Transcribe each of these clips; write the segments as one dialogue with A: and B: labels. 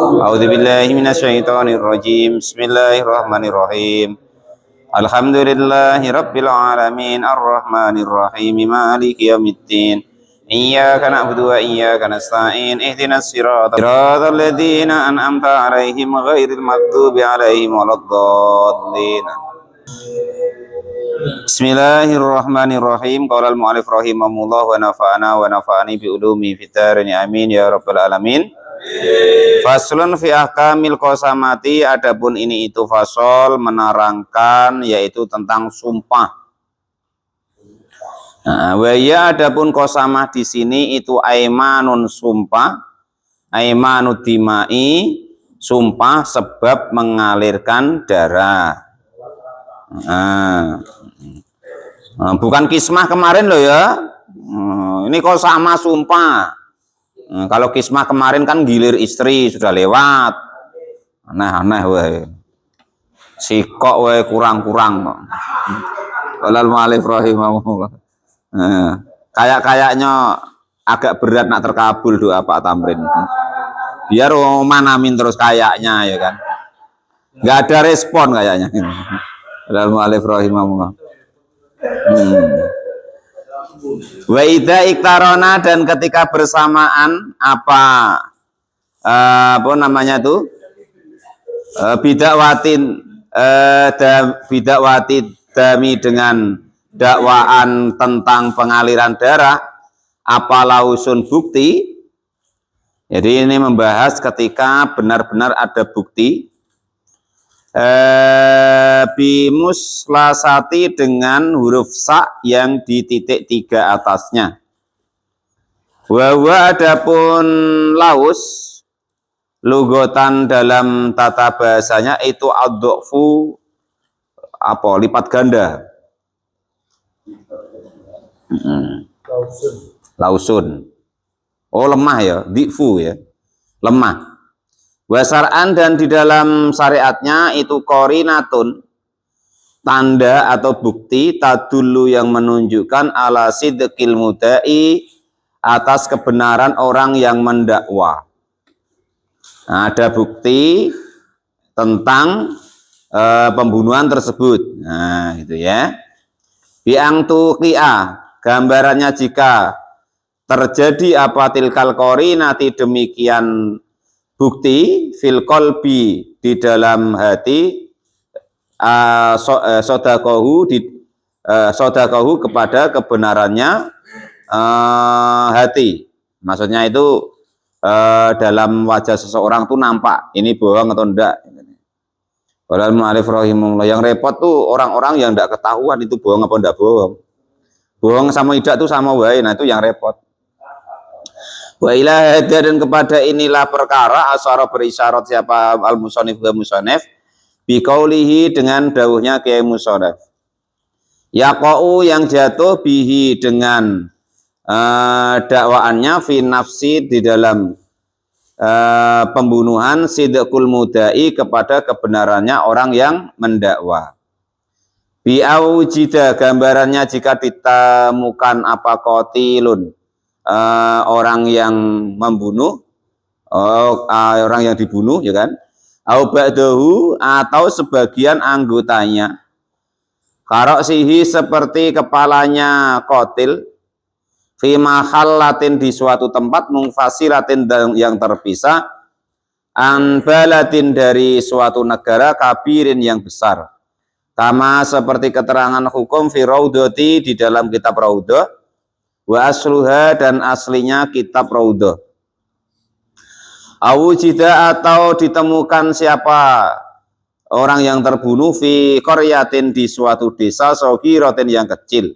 A: A'udzubillahi minasyaitonirrajim. Bismillahirrahmanirrahim. Alhamdulillahi rabbil alamin arrahmanir rahim maliki yaumiddin. Iyyaka na'budu wa iyyaka nasta'in. Ihdinas siratal ladzina an'amta 'alaihim ghairil maghdubi 'alaihim waladdallin. Bismillahirrahmanirrahim. Qala al-mu'allif rahimahullah wa nafa'ani bi ulumi fid dharain amin ya rabbal alamin. Faslun fi ahkamil qasamati, adapun ini itu fasol menerangkan yaitu tentang sumpah. Nah, wa ya adapun qasamah di sini itu aimanun sumpah, aimanud dimai sumpah sebab mengalirkan darah. Bukan kismah kemarin loh ya. Ini qasamah sumpah. Kalau kismah kemarin kan gilir istri sudah lewat. Aneh-aneh weh. Sikok weh kurang-kurang. Walal mu'alif rahimahullah. Kayaknya agak berat nak terkabul doa Pak Tamrin. Biar Oman amin terus kayaknya ya kan. Nggak ada respon kayaknya. Walal mu'alif rahimahullah. Wa idza iktarona, dan ketika bersamaan apa namanya tuh bidakwatin bidakwati dami, dengan dakwaan tentang pengaliran darah, apa lausun bukti. Jadi ini membahas ketika benar-benar ada bukti bimuslasati, dengan huruf sa yang di titik 3 atasnya. Wawa adapun laus lugotan dalam tata bahasanya itu ad-du'fu apa lipat ganda. Lausun. Oh lemah ya, di'fu ya. Lemah. Wasar'an, dan di dalam syariatnya itu qorinatun, tanda atau bukti, tadullu yang menunjukkan ala sidqil mudai, atas kebenaran orang yang mendakwa. Nah, ada bukti tentang pembunuhan tersebut. Nah, gitu ya. Biang tuqi'a, gambarannya jika terjadi apa tilkal qorinati, demikian bukti fil qalbi, di dalam hati, sodakohu kepada kebenarannya hati. Maksudnya itu dalam wajah seseorang tuh nampak ini bohong atau enggak. Walal mu'alif rahimahullah. Yang repot tuh orang-orang yang enggak ketahuan itu bohong apa enggak bohong. Bohong sama tidak tuh sama wae, nah itu yang repot. Wa ila hadza, dan kepada inilah perkara asyara berisyarat siapa al-musannif wa musannif biqaulihi, dengan dawuhnya Kiai Musannif. Yaqau, yang jatuh, bihi, dengan dakwaannya, fi nafsi, di dalam pembunuhan, sidqul mudai, kepada kebenarannya orang yang mendakwa. Bi'aujida, gambarannya jika ditemukan apa qatilun, orang yang membunuh, orang yang dibunuh ya kan, au ba'dahu, atau sebagian anggotanya, karoksihi, seperti kepalanya qatil, fi mahallatin, di suatu tempat, munfasilatin, yang terpisah, an baladin, dari suatu negara, kabirin, yang besar, kama, seperti keterangan hukum fi raudhati, di dalam kitab Raudhah, wa asluha, dan aslinya kitab Raudhah. Awujida, atau ditemukan siapa orang yang terbunuh, fi qaryatin, di suatu desa, saghiratin, yang kecil,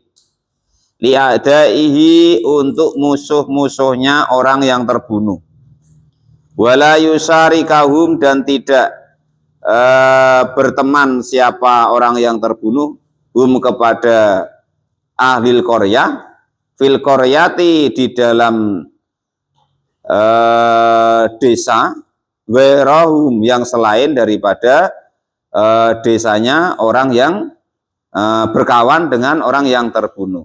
A: li'adaihi, untuk musuh-musuhnya orang yang terbunuh, wala yusarikahum, dan tidak berteman siapa orang yang terbunuh, kepada ahlil qaryah, fil qaryati, di dalam desa, werahum, yang selain daripada desanya orang yang berkawan dengan orang yang terbunuh.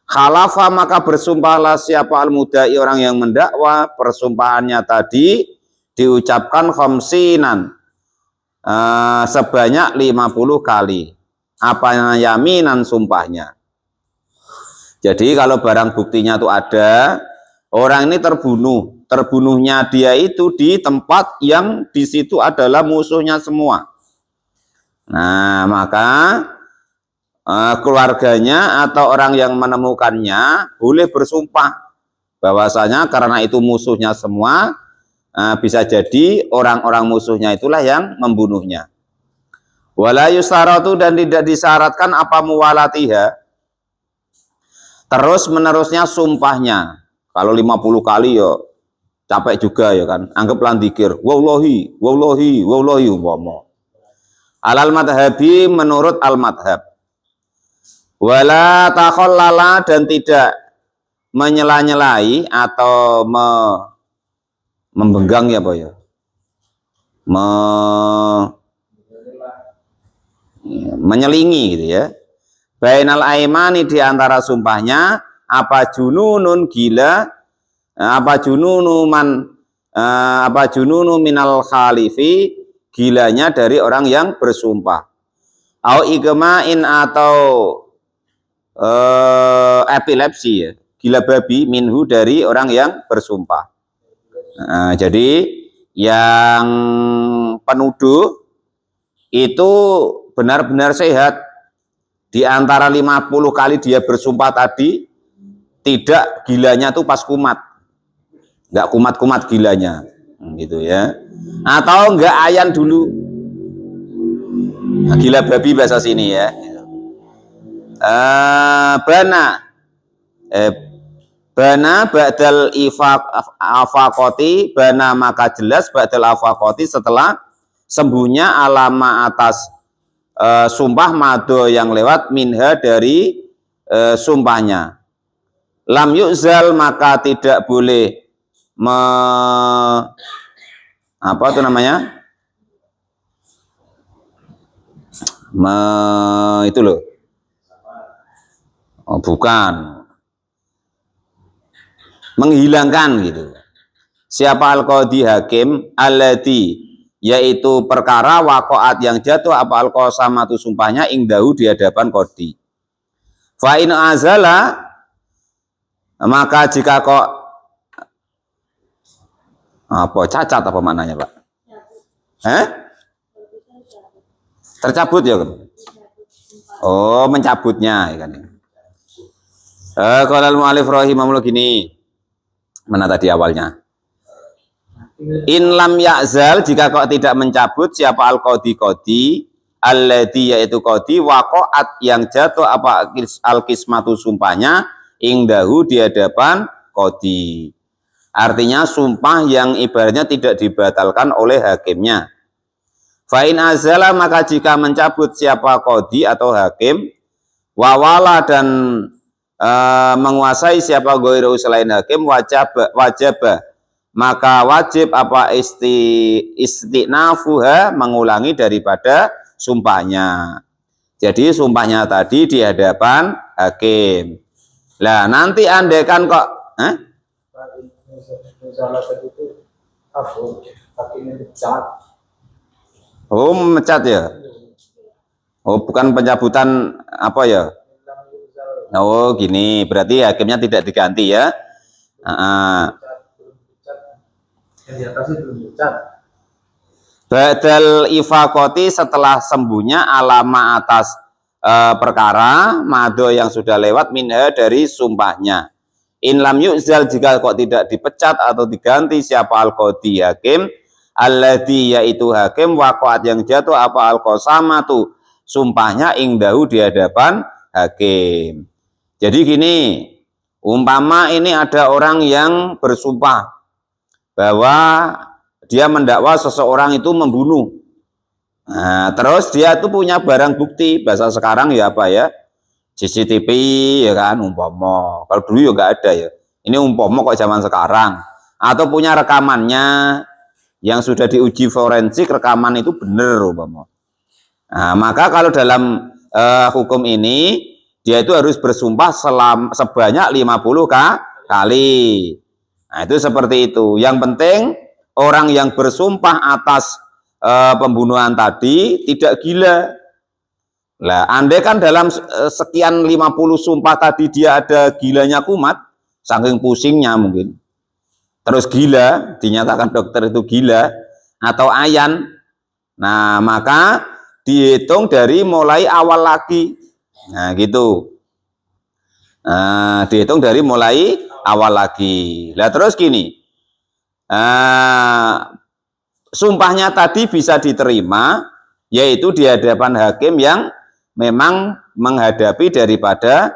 A: Khalafa, maka bersumpahlah siapa al-mudai, orang yang mendakwa, persumpahannya tadi diucapkan khamsinan sebanyak 50 kali. Apa yaminan sumpahnya. Jadi kalau barang buktinya itu ada, orang ini terbunuh. Terbunuhnya dia itu di tempat yang di situ adalah musuhnya semua. Nah, maka keluarganya atau orang yang menemukannya boleh bersumpah bahwasanya karena itu musuhnya semua, bisa jadi orang-orang musuhnya itulah yang membunuhnya. Wala yusaratu, dan tidak disyaratkan apa muwalatiha, terus menerusnya sumpahnya. Kalau 50 kali ya capek juga ya kan. Anggaplah dzikir wallahi wallahi wallahi umpama. Alal madhabi, menurut al madhab. Wala takhallala, dan tidak menyela-nyelai atau membenggang ya Pak ya. Menyelingi gitu ya. Bainal aimani, di antara sumpahnya, apa jununun gila, apa jununu minal khalifi, gilanya dari orang yang bersumpah. Au igmain, atau epilepsi ya, gila babi, minhu, dari orang yang bersumpah. Jadi yang penuduh itu benar-benar sehat. Di antara 50 kali dia bersumpah tadi, tidak gilanya tuh pas kumat, nggak kumat-kumat gilanya, gitu ya. Atau enggak ayan dulu, gila babi bahasa sini ya. Bana ba'dal afaqoti, bana maka jelas ba'dal afaqoti, setelah sembuhnya, alama atas sumpah, mado yang lewat, minha, dari sumpahnya. Lam yu'zal, maka tidak boleh apa itu namanya, itu loh, bukan menghilangkan gitu. Siapa al-qadhi, hakim, alladhi, yaitu perkara waqa'at, yang jatuh apa al-qasamatu, sumpahnya, ingdahu, di hadapan qadhi. Fa in azala, maka jika kok apa cacat, apa maknanya Pak? Tercabut ya kan? Oh, mencabutnya ya kan. Qala al-mu'allif rahimahullah, gini. Mana tadi awalnya? In lam ya'zal, jika kok tidak mencabut, siapa al-qadhi, qadhi, alladhi, yaitu qadhi, waqa'at, yang jatuh apa al-qismatu, sumpahnya, ingdahu, di hadapan qadhi. Artinya sumpah yang ibaratnya tidak dibatalkan oleh hakimnya. Fa in azala, maka jika mencabut siapa qadhi atau hakim, wawala, dan menguasai siapa ghairu, selain hakim, wajib, maka wajib apa istinafuha, mengulangi daripada sumpahnya. Jadi sumpahnya tadi di hadapan hakim. Lah nanti andaikan kok oh, mecat ya. Oh, bukan pencabutan apa ya? Oh, gini, berarti hakimnya tidak diganti ya. Badal ifaqoti, setelah sembuhnya, alama atas perkara, mado yang sudah lewat, minha, dari sumpahnya. In lam yu'zal, jika kok tidak dipecat atau diganti siapa al-qadhi, hakim, alladhi, yaitu hakim, waqa'at, yang jatuh apa al-qasamatu, sumpahnya, ingdahu, di hadapan hakim. Jadi gini, umpama ini ada orang yang bersumpah bahwa dia mendakwa seseorang itu membunuh. Nah, terus dia itu punya barang bukti, bahasa sekarang ya apa ya, CCTV ya kan, umpama. Kalau dulu ya nggak ada ya. Ini umpama kok zaman sekarang. Atau punya rekamannya yang sudah diuji forensik, rekaman itu benar umpama. Nah, maka kalau dalam hukum ini, dia itu harus bersumpah sebanyak 50 kali. Nah, itu seperti itu. Yang penting orang yang bersumpah atas pembunuhan tadi tidak gila. Lah, andai kan dalam sekian 50 sumpah tadi dia ada gilanya kumat, saking pusingnya mungkin. Terus gila, dinyatakan dokter itu gila atau ayan. Nah, maka dihitung dari mulai awal lagi. Nah, gitu. Dihitung dari mulai awal lagi. Lah terus gini. Sumpahnya tadi bisa diterima, yaitu di hadapan hakim yang memang menghadapi daripada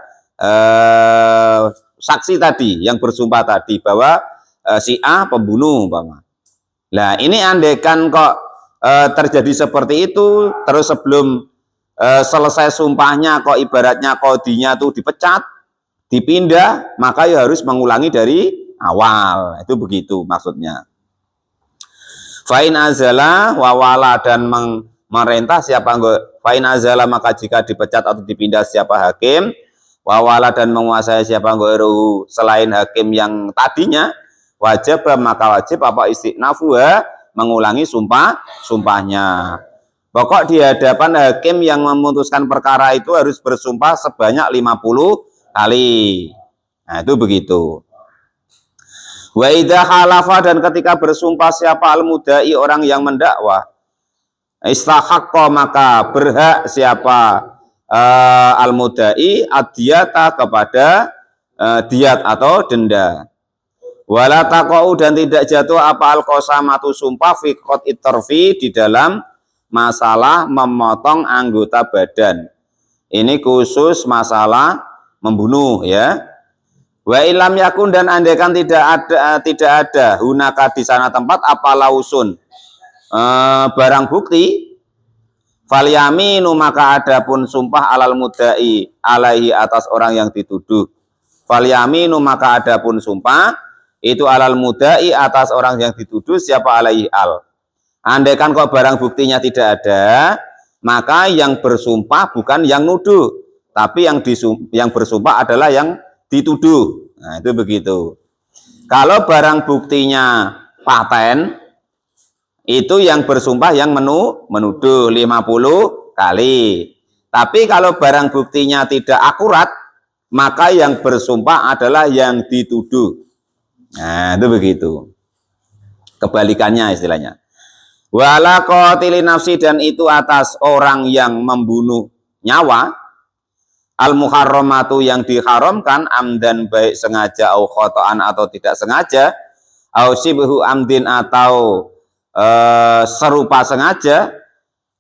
A: saksi tadi yang bersumpah tadi bahwa si A pembunuh, umpama. Nah, ini andaikan kok terjadi seperti itu, terus sebelum selesai sumpahnya kok ibaratnya kodinya tuh dipecat, dipindah, maka ya harus mengulangi dari awal. Itu begitu maksudnya. Fa'in azala wawala, dan memerintah siapa fa'in azala, maka jika dipecat atau dipindah siapa hakim, wawala, dan menguasai siapa selain hakim yang tadinya, wajib, maka wajib apa istiqnafuha, mengulangi sumpahnya. Pokok di hadapan hakim yang memutuskan perkara itu harus bersumpah sebanyak 50 kali. Nah, itu begitu. Wa idza halafa, dan ketika bersumpah siapa al-mudai, orang yang mendakwa, istahaqqa, maka berhak siapa al-mudai adiyata, kepada diat atau denda. Wala taqau, dan tidak jatuh apa al-qasamatu, sumpah fi qat'it tarfi, di dalam masalah memotong anggota badan. Ini khusus masalah membunuh, ya. Wa ilam yakun, dan andaikan tidak ada hunaka di sana tempat apa lausun barang bukti, fal yaminu, maka adapun sumpah alal mudai alaihi, atas orang yang dituduh. Fal yaminu, maka adapun sumpah itu alal mudai, atas orang yang dituduh siapa alaihi al. Andaikan kok barang buktinya tidak ada, maka yang bersumpah bukan yang nuduh, tapi yang bersumpah adalah yang dituduh. Nah, itu begitu. Kalau barang buktinya paten, itu yang bersumpah yang menuduh 50 kali. Tapi kalau barang buktinya tidak akurat, maka yang bersumpah adalah yang dituduh. Nah, itu begitu. Kebalikannya istilahnya. Wala qatilin nafsi, dan itu atas orang yang membunuh nyawa, al-muharramatu, yang diharamkan, amdan, baik sengaja, au khotoan, atau tidak sengaja, au sibhu amdin, atau serupa sengaja,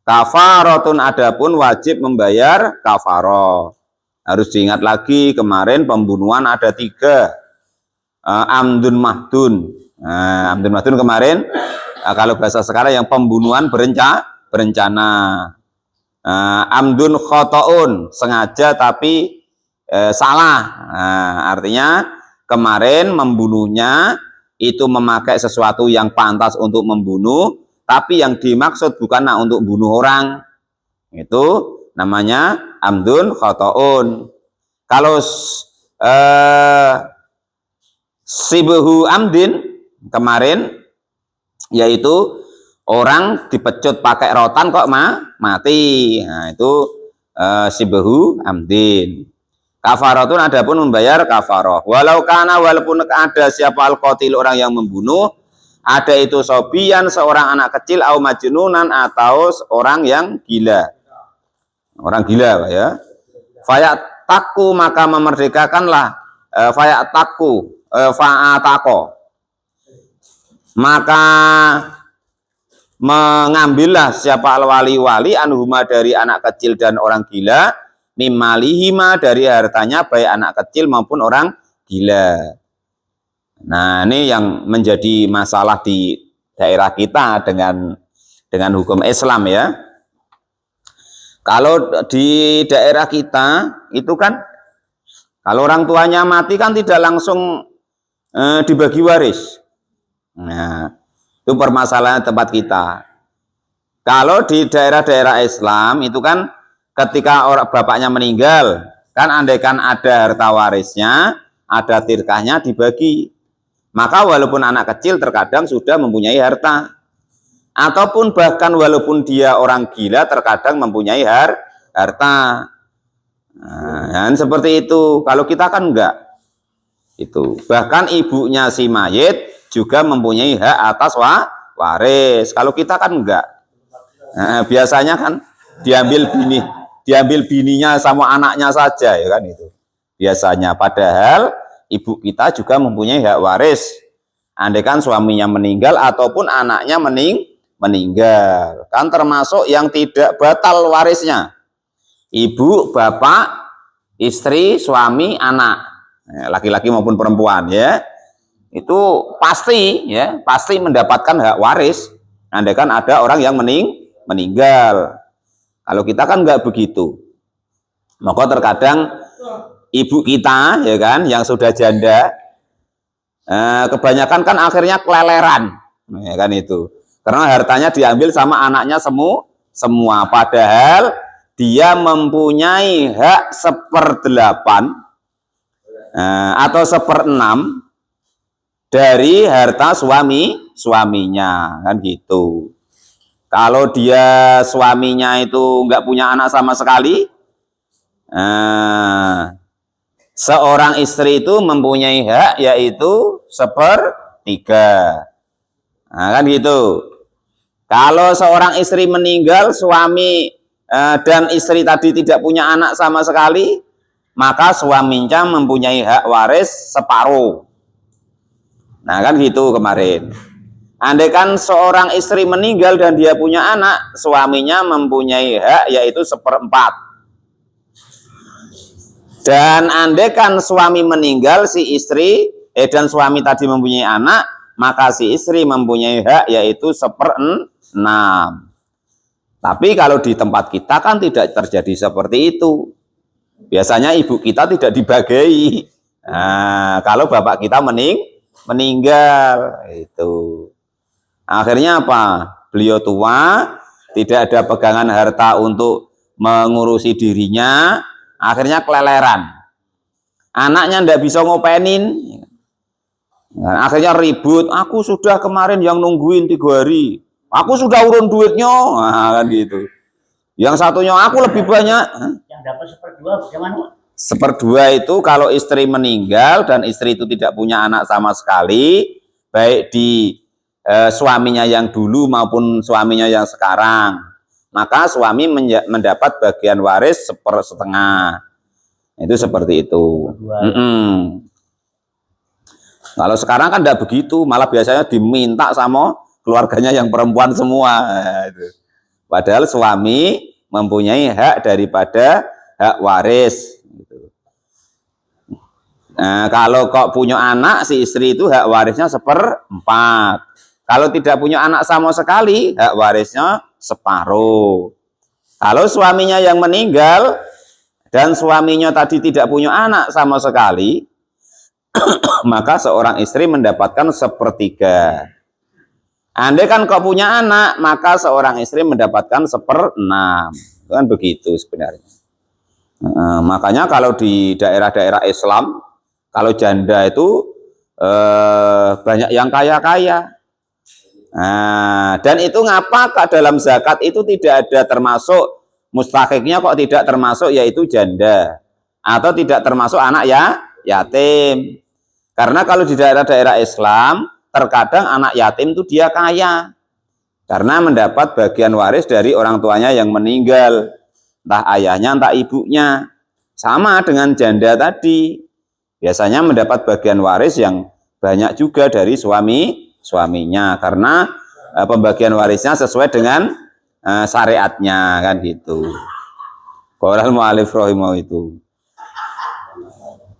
A: kafaratun, adapun wajib membayar kafaroh. Harus diingat lagi, kemarin pembunuhan ada 3, amdun mahdun. Amdun mahdun kemarin, kalau bahasa sekarang yang pembunuhan berencana. Amdun khotoun, sengaja tapi salah. Artinya kemarin membunuhnya itu memakai sesuatu yang pantas untuk membunuh, tapi yang dimaksud bukan untuk bunuh orang. Itu namanya amdun khotoun. Kalau sibhu amdin kemarin, yaitu orang dipecut pakai rotan kok mati. Nah, itu sibhu amdin. Kafaratun, adapun membayar kafaroh. Walau kana, walaupun ada siapa al-qatil, orang yang membunuh, ada itu sobian, seorang anak kecil, au majnunan, atau orang yang gila. Orang gila, Pak, ya. Fayak taku, maka memerdekakanlah, fayak taku, fa'atako, maka mengambillah siapa al-wali-wali anhuma, dari anak kecil dan orang gila, mimalihima, dari hartanya baik anak kecil maupun orang gila. Nah, ini yang menjadi masalah di daerah kita dengan hukum Islam, ya. Kalau di daerah kita itu kan, kalau orang tuanya mati kan tidak langsung dibagi waris. Nah, itu permasalahan tempat kita. Kalau di daerah-daerah Islam itu kan, ketika orang bapaknya meninggal, kan andaikan ada harta warisnya, ada tirkahnya, dibagi. Maka walaupun anak kecil terkadang sudah mempunyai harta. Ataupun bahkan walaupun dia orang gila terkadang mempunyai harta. Nah, seperti itu. Kalau kita kan enggak. Itu. Bahkan ibunya si mayit juga mempunyai hak atas waris. Kalau kita kan enggak. Nah, biasanya kan diambil bininya sama anaknya saja ya kan itu. Biasanya padahal ibu kita juga mempunyai hak waris. Andai kan suaminya meninggal ataupun anaknya meninggal, kan termasuk yang tidak batal warisnya. Ibu, bapak, istri, suami, anak, laki-laki maupun perempuan ya. Itu pasti ya, pasti mendapatkan hak waris. Andai kan ada orang yang meninggal. Kalau kita kan nggak begitu. Maka terkadang ibu kita ya kan yang sudah janda kebanyakan kan akhirnya keleleran ya kan itu. Karena hartanya diambil sama anaknya semua. Padahal dia mempunyai hak 1/8 atau 1/6 dari harta suaminya kan gitu. Kalau dia suaminya itu nggak punya anak sama sekali, seorang istri itu mempunyai hak yaitu 1/3. Nah, kan gitu. Kalau seorang istri meninggal, suami dan istri tadi tidak punya anak sama sekali, maka suaminya mempunyai hak waris separuh. Nah, kan gitu kemarin. Andai kan seorang istri meninggal dan dia punya anak, suaminya mempunyai hak yaitu 1/4. Dan andai kan suami meninggal, si istri dan suami tadi mempunyai anak, maka si istri mempunyai hak yaitu 1/6. Tapi kalau di tempat kita kan tidak terjadi seperti itu. Biasanya ibu kita tidak dibagi. Nah, kalau bapak kita meninggal itu. Akhirnya apa? Beliau tua, tidak ada pegangan harta untuk mengurusi dirinya, akhirnya keleleran. Anaknya tidak bisa ngopenin. Nah, akhirnya ribut, aku sudah kemarin yang nungguin 3 hari, aku sudah urun duitnya, nah, kan gitu. Yang satunya aku lebih banyak.
B: Yang dapat 1/2 bagaimana?
A: 1/2 itu kalau istri meninggal dan istri itu tidak punya anak sama sekali, baik di suaminya yang dulu maupun suaminya yang sekarang, maka suami mendapat bagian waris 1/2. Itu seperti itu. Kalau sekarang kan tidak begitu, malah biasanya diminta sama keluarganya yang perempuan semua. Padahal suami mempunyai hak daripada hak waris. Nah, kalau kok punya anak, si istri itu hak warisnya 1/4. Kalau tidak punya anak sama sekali, hak warisnya separuh. Kalau suaminya yang meninggal dan suaminya tadi tidak punya anak sama sekali, maka seorang istri mendapatkan 1/3. Andai kan kok punya anak, maka seorang istri mendapatkan 1/6. Kan begitu sebenarnya. Makanya kalau di daerah-daerah Islam, kalau janda itu banyak yang kaya-kaya. Dan itu ngapa dalam zakat itu tidak ada termasuk mustahiknya, kok tidak termasuk yaitu janda atau tidak termasuk anak yatim. Karena kalau di daerah-daerah Islam, terkadang anak yatim itu dia kaya. Karena mendapat bagian waris dari orang tuanya yang meninggal. Entah ayahnya, entah ibunya. Sama dengan janda tadi. Biasanya mendapat bagian waris yang banyak juga dari suaminya. Karena pembagian warisnya sesuai dengan syariatnya, kan gitu. Qolal mu'alif rahimah itu.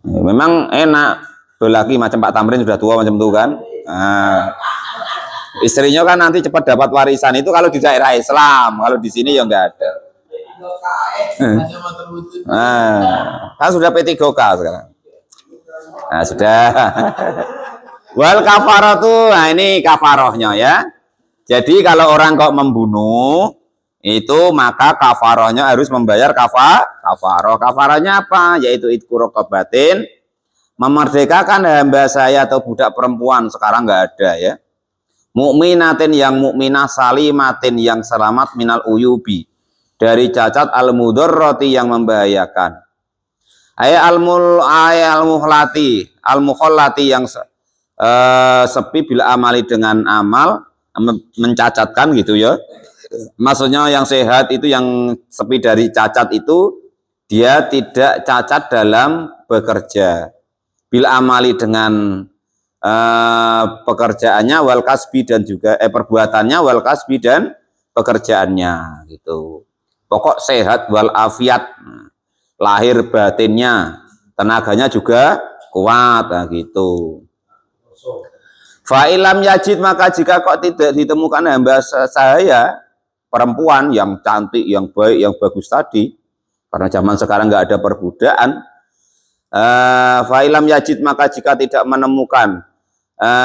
A: Memang enak. Lagi macam Pak Tamrin sudah tua macam itu kan. Istrinya kan nanti cepat dapat warisan itu kalau di daerah Islam. Kalau di sini ya enggak ada. Kan sudah P3K sekarang. Nah, sudah. Wal kafarah tuh, nah ini kafarohnya ya. Jadi kalau orang kok membunuh itu maka kafarohnya harus membayar kafaroh. Kafarohnya apa? Yaitu itqu raqabatin memerdekakan hamba saya atau budak perempuan, sekarang nggak ada ya. Mukminatin yang mukminah, salimatin yang selamat, minal uyubi dari cacat, al mudorroti yang membahayakan. Al muhlati yang sepi bila amali dengan amal, mencacatkan gitu ya. Maksudnya yang sehat itu, yang sepi dari cacat itu dia tidak cacat dalam bekerja. Bila amali dengan pekerjaannya, wal kasbi dan juga perbuatannya, wal kasbi dan pekerjaannya gitu. Pokok sehat wal afiat, lahir batinnya, tenaganya juga kuat, nah gitu. Fa'ilam yajid, maka jika kok tidak ditemukan hamba saya perempuan yang cantik, yang baik, yang bagus tadi, karena zaman sekarang nggak ada perbudakan. Fa'ilam yajid, maka jika tidak menemukan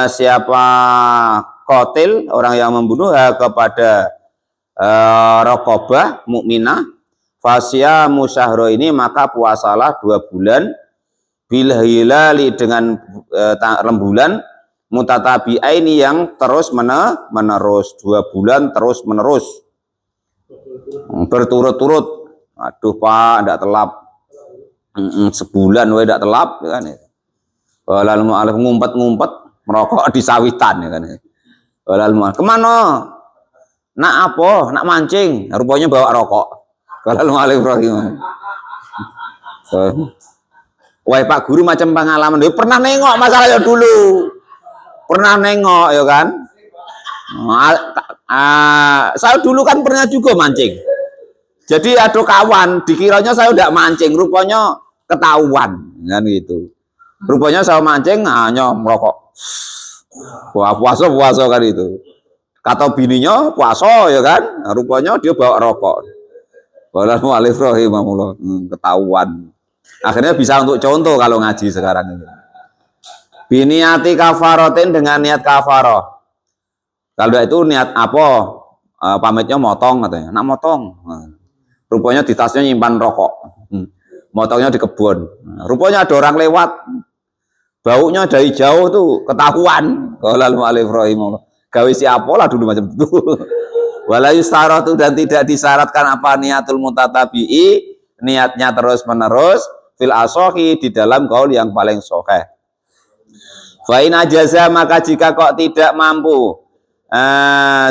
A: siapa qatil, orang yang membunuh, kepada raqabah mukminah, fasya musyahro ini, maka puasalah 2 bulan bil hilali dengan rembulan, mutatabi'aini yang terus menerus, 2 bulan terus menerus berturut-turut. Aduh Pak, ndak telap, sebulan we ndak telap ya kan. Walal mu'alif ngumpet-ngumpet merokok di sawitan ya kan. Walal mu'alif kemana? Nak apa? Nak mancing, rupanya bawa rokok. Walal mu'alif rahim. Wah Pak Guru macam pengalaman, dia pernah nengok masalahnya dulu, pernah nengok ya kan. Saya dulu kan pernah juga mancing. Jadi ada kawan, dikiranya saya udah mancing, rupanya ketahuan kan gitu. Rupanya saya mancing hanya merokok. Wah puasa kan itu. Kata bininya puasa ya kan, rupanya dia bawa rokok. Wallahu alif rahimahullah, ketahuan. Akhirnya bisa untuk contoh kalau ngaji sekarang ini. Biniati kafarotin, dengan niat kafaroh. Kalau itu niat apa? Pamitnya motong katanya. Nak motong. Rupanya di tasnya nyimpan rokok. Motongnya di kebun. Rupanya ada orang lewat. Baunya dari jauh tuh ketahuan. Qalal mu'allif rahimahullah. Gawe siapa lah dulu macam itu. Wala yustaratu, dan tidak disyaratkan apa niatul mutatabi'i, niatnya terus menerus, fil asohi, di dalam kaul yang paling sahih. Fa in ajaza, maka jika kok tidak mampu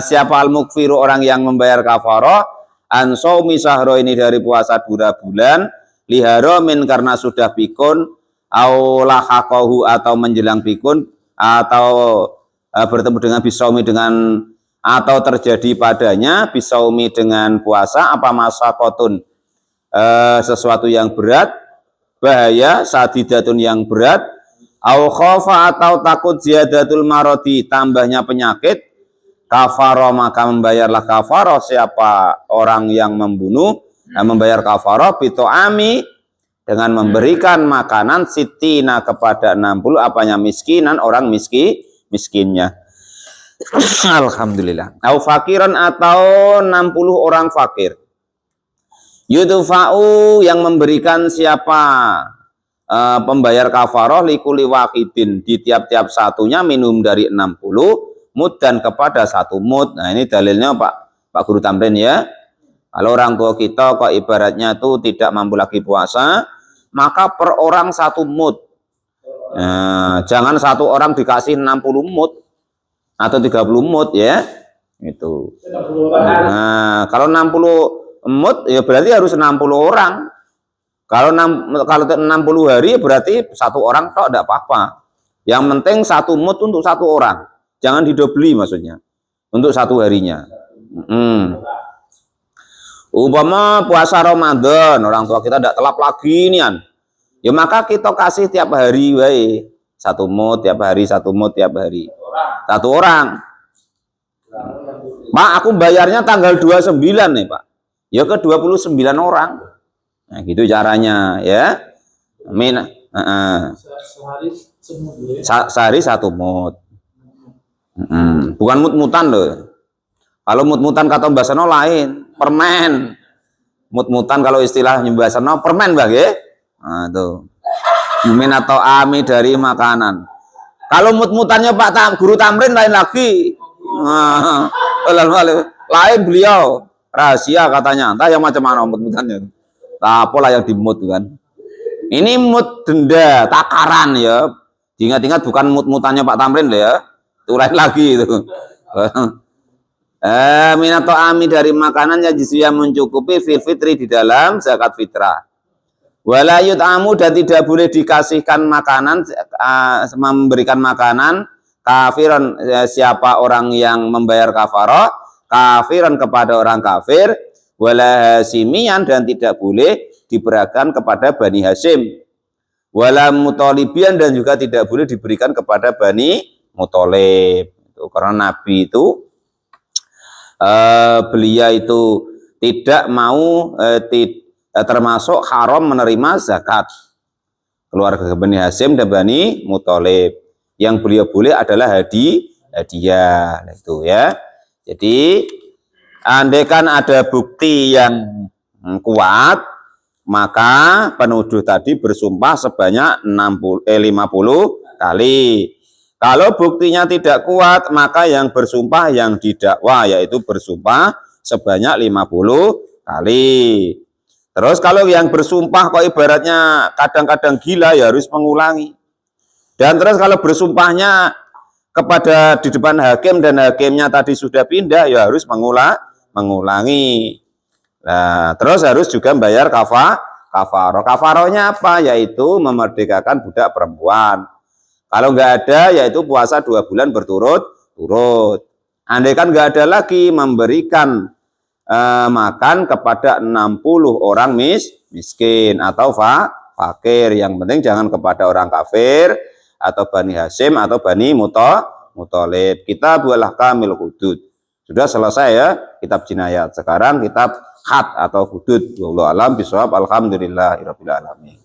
A: siapa al-mukfiru, orang yang membayar kafarah, an shaumi syahra, ini dari puasa 2 bulan, liharomin, karena sudah pikun, au lahaqahu, atau menjelang pikun, atau bertemu dengan bisaumi, dengan atau terjadi padanya bisaumi dengan puasa, apa masaqatun, sesuatu yang berat, bahaya, sadidatun yang berat, au khofa, atau takut ziyadatul marodi, tambahnya penyakit, kafaro, maka membayarlah kafaro siapa orang yang membunuh, membayar kafaro bito'ami, dengan memberikan makanan sitina kepada 60 apanya miskinan, orang miskinnya. Alhamdulillah. Au fakiran, atau 60 orang fakir. Yudfa'u, yang memberikan siapa pembayar kafaroh, likuli wahidin, di tiap-tiap satunya minum dari 60 mud, dan kepada 1 mud. Nah ini dalilnya Pak Guru Tamrin ya. Kalau orang tua kita kok ibaratnya tuh tidak mampu lagi puasa, maka per orang 1 mud. Nah, jangan 1 orang dikasih 60 mud atau 30 mud ya. Itu. Nah, kalau 60 mud ya berarti harus 60 orang. Kalau 60 hari berarti 1 orang tok enggak apa-apa. Yang penting 1 mud untuk 1 orang. Jangan didobeli maksudnya. Untuk 1 harinya. Umpama puasa Ramadan, orang tua kita tidak telap lagi nian. Ya maka kita kasih tiap hari wae 1 mud, tiap hari 1 mud, tiap hari 1 orang. Pak, aku bayarnya tanggal 29 nih Pak. Ya ke 29 orang. Nah gitu caranya ya. Sehari 1 mud. Bukan mut-mutan loh. Kalau mut-mutan kata Mbak Seno lain, permen. Mut-mutan kalau istilah Mbak Seno permen Mbak ya. Nah tuh. Minato ami dari makanan. Kalau mut-mutannya Guru Tamrin lain lagi. Nah, lain beliau rahasia katanya. Entah yang macam mana mut-mutannya. Tak apalah yang dimut kan. Ini mut denda takaran ya. Ingat-ingat bukan mut-mutannya Pak Tamrin ya. Itu lain lagi itu. Minato ami dari makanan yang jisya mencukupi fil fitri di dalam zakat fitrah. Wala yut'amu dan tidak boleh dikasihkan makanan, memberikan makanan kafiran, siapa orang yang membayar kafarah, kafiran kepada orang kafir, wala hasimian dan tidak boleh diberikan kepada Bani Hasyim, wala mutolibian dan juga tidak boleh diberikan kepada Bani Mutolib. Karena Nabi itu beliau itu tidak mau termasuk haram menerima zakat keluarga Bani Hasyim dan Bani Muthalib. Yang beliau boleh adalah hadiah itu ya. Jadi andaikan ada bukti yang kuat, maka penuduh tadi bersumpah sebanyak 50 kali. Kalau buktinya tidak kuat, maka yang bersumpah yang didakwa yaitu bersumpah sebanyak 50 kali. Terus kalau yang bersumpah kok ibaratnya kadang-kadang gila ya harus mengulangi. Dan terus kalau bersumpahnya kepada di depan hakim dan hakimnya tadi sudah pindah ya harus mengulangi. Nah, terus harus juga bayar kafaroh. Kafarohnya apa? Yaitu memerdekakan budak perempuan. Kalau nggak ada yaitu puasa 2 bulan berturut-turut. Andai kan nggak ada lagi memberikan makan kepada 60 orang miskin atau fakir. Yang penting jangan kepada orang kafir atau Bani Hasyim atau Bani Muthalib. Kitab Al-Ahkamil Hudud. Sudah selesai ya kitab jinayat. Sekarang kitab had atau hudud. Wallahu a'lam bishawab. Alhamdulillahirabbil alamin.